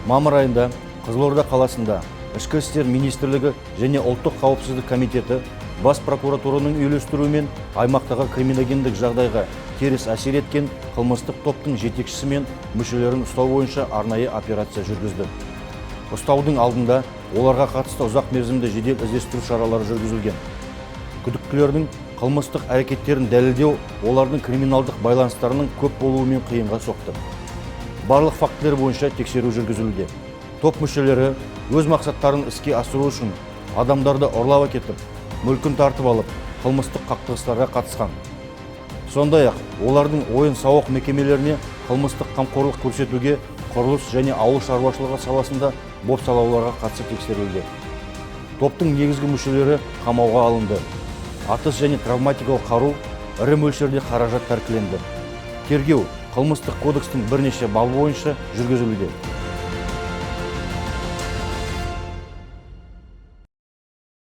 Мамыр айында Қызылорда қаласында Ішкі істер министрлігі және Ұлттық қауіпсіздік комитеті бас прокуратураның үйлестіруімен аймақтағы криминогендік жағдайға теріс әсер еткен қылмыстық топтың жетекшісі мен мүшелерін ұстау бойынша арнайы операция жүргізді. Ұстаудың алдында оларға қатысты ұзақ мерзімді жедел іздестіру шаралары жүргізілген. Күдіктілердің қылмыстық әрекеттерін дәлелдеу олардың криминалдық байланыстарының көп болуымен қиынға соқты. Барлық фактілер бойынша тексеру жүргізілуде. Топ мүшелері өз мақсаттарын іске асыру үшін адамдарды ұрлап әкетіп, мүлкін тартып алып, қылмыстық қақтығыстарға қатысқан. Сондай-ақ олардың ойын-сауық мекемелеріне қылмыстық қамқорлық көрсетуге, құрылыс және ауыл шаруашылығы саласында бопсалауларға қатысы тексерілді. Топтың негізгі мүшелері қамауға алынды. Атыс және травматикалық қару, ірі мөлшерде қаражат тәркіленді. Тергеу қылмыстық кодекстің бірнеше бабы бойынша жүргізілуде.